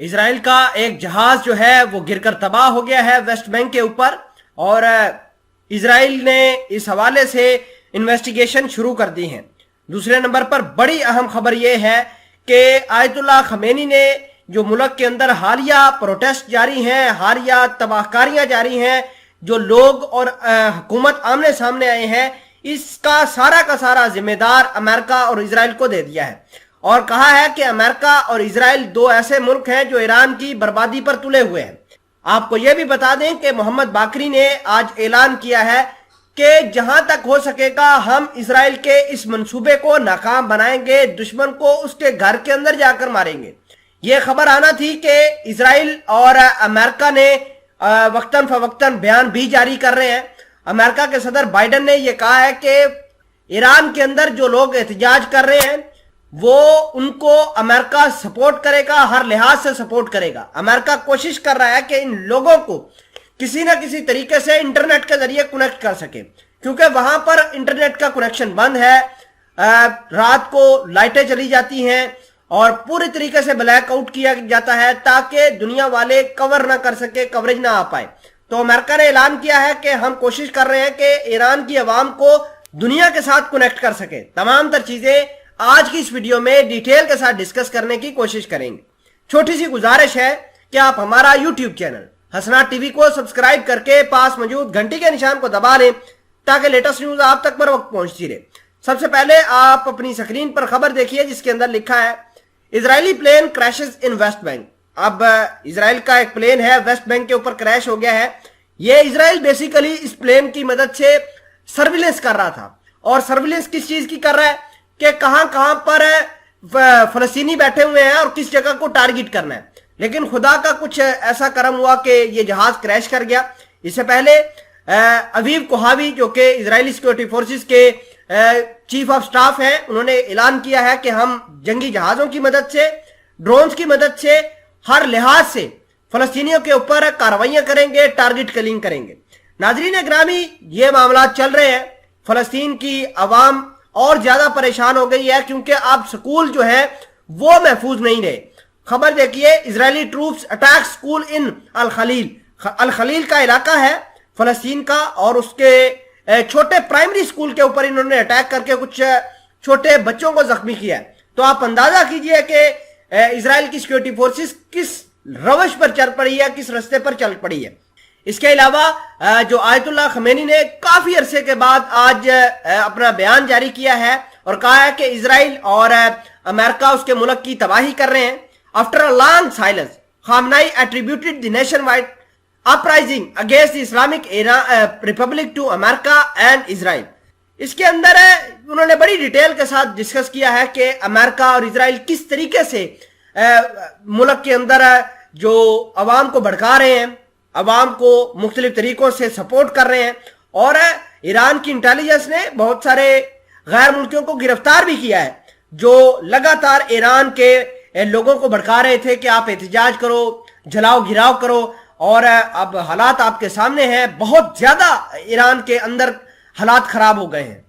اسرائیل کا ایک جہاز جو ہے وہ گر کر تباہ ہو گیا ہے ویسٹ بینک کے اوپر، اور اسرائیل نے اس حوالے سے انویسٹیگیشن شروع کر دی ہیں۔ دوسرے نمبر پر بڑی اہم خبر یہ ہے کہ آیت اللہ خمینی نے جو ملک کے اندر حالیہ پروٹیسٹ جاری ہیں، حالیہ تباہ کاریاں جاری ہیں، جو لوگ اور حکومت آمنے سامنے آئے ہیں، اس کا سارا ذمہ دار امریکہ اور اسرائیل کو دے دیا ہے، اور کہا ہے کہ امریکہ اور اسرائیل دو ایسے ملک ہیں جو ایران کی بربادی پر تلے ہوئے ہیں۔ آپ کو یہ بھی بتا دیں کہ محمد باقری نے آج اعلان کیا ہے کہ جہاں تک ہو سکے گا ہم اسرائیل کے اس منصوبے کو ناکام بنائیں گے، دشمن کو اس کے گھر کے اندر جا کر ماریں گے۔ یہ خبر آنا تھی کہ اسرائیل اور امریکہ نے وقتاً فوقتاً بیان بھی جاری کر رہے ہیں۔ امریکہ کے صدر بائیڈن نے یہ کہا ہے کہ ایران کے اندر جو لوگ احتجاج کر رہے ہیں وہ ان کو امریکہ سپورٹ کرے گا، ہر لحاظ سے سپورٹ کرے گا۔ امریکہ کوشش کر رہا ہے کہ ان لوگوں کو کسی نہ کسی طریقے سے انٹرنیٹ کے ذریعے کنیکٹ کر سکے، کیونکہ وہاں پر انٹرنیٹ کا کنیکشن بند ہے، رات کو لائٹیں چلی جاتی ہیں اور پوری طریقے سے بلیک آؤٹ کیا جاتا ہے تاکہ دنیا والے کور نہ کر سکے، کوریج نہ آ پائے۔ تو امریکہ نے اعلان کیا ہے کہ ہم کوشش کر رہے ہیں کہ ایران کی عوام کو دنیا کے ساتھ کنیکٹ کر سکے۔ تمام تر چیزیں آج کی اس ویڈیو میں ڈیٹیل کے ساتھ ڈسکس کرنے کی کوشش کریں گے۔ چھوٹی سی گزارش ہے کہ آپ ہمارا یوٹیوب چینل حسنات ٹی وی کو سبسکرائب کر کے پاس موجود گھنٹی کے نشان کو دبا لیں تاکہ لیٹسٹ نیوز آپ تک پر وقت پہنچتی رہے۔ سب سے پہلے آپ اپنی سکرین پر خبر دیکھیے جس کے اندر لکھا ہے اسرائیلی پلین کریشز ان ویسٹ بینک۔ اب اسرائیل کا ایک پلین ہے ویسٹ بینک کے اوپر کریش ہو گیا ہے۔ یہ اسرائیل بیسیکلی اس پلین کی مدد سے سرویلنس کر رہا تھا، اور سرویلنس کس چیز کی کر رہا ہے کہ کہاں کہاں پر فلسطینی بیٹھے ہوئے ہیں اور کس جگہ کو ٹارگٹ کرنا ہے۔ لیکن خدا کا کچھ ایسا کرم ہوا کہ یہ جہاز کریش کر گیا۔ اس سے پہلے اویو کوہاوی جو کہ اسرائیلی سیکورٹی فورسز کے چیف آف سٹاف ہیں، انہوں نے اعلان کیا ہے کہ ہم جنگی جہازوں کی مدد سے، ڈرونز کی مدد سے، ہر لحاظ سے فلسطینیوں کے اوپر کارروائیاں کریں گے، ٹارگٹ کلنگ کریں گے۔ ناظرین گرامی، یہ معاملات چل رہے ہیں، فلسطین کی عوام اور زیادہ پریشان ہو گئی ہے کیونکہ اب سکول جو ہے وہ محفوظ نہیں رہے۔ خبر دیکھیے، اسرائیلی ٹروپس اٹیک سکول ان الخلیل۔ الخلیل کا علاقہ ہے فلسطین کا، اور اس کے چھوٹے پرائمری سکول کے اوپر انہوں نے اٹیک کر کے کچھ چھوٹے بچوں کو زخمی کیا ہے۔ تو آپ اندازہ کیجئے کہ اسرائیل کی سیکورٹی فورسز کس روش پر چل پڑی ہے، کس رستے پر چل پڑی ہے۔ اس کے علاوہ جو آیت اللہ خمینی نے کافی عرصے کے بعد آج اپنا بیان جاری کیا ہے اور کہا ہے کہ اسرائیل اور امریکہ اس کے ملک کی تباہی کر رہے ہیں۔ After a long silence, Khamenei attributed the nationwide uprising against the Islamic Republic to America and Israel. اس کے اندر انہوں نے بڑی ڈیٹیل کے ساتھ ڈسکس کیا ہے کہ امریکہ اور اسرائیل کس طریقے سے ملک کے اندر جو عوام کو بھڑکا رہے ہیں، عوام کو مختلف طریقوں سے سپورٹ کر رہے ہیں، اور ایران کی انٹیلیجنس نے بہت سارے غیر ملکیوں کو گرفتار بھی کیا ہے جو لگاتار ایران کے لوگوں کو بھڑکا رہے تھے کہ آپ احتجاج کرو، جلاؤ گھراؤ کرو، اور اب حالات آپ کے سامنے ہیں۔ بہت زیادہ ایران کے اندر حالات خراب ہو گئے ہیں۔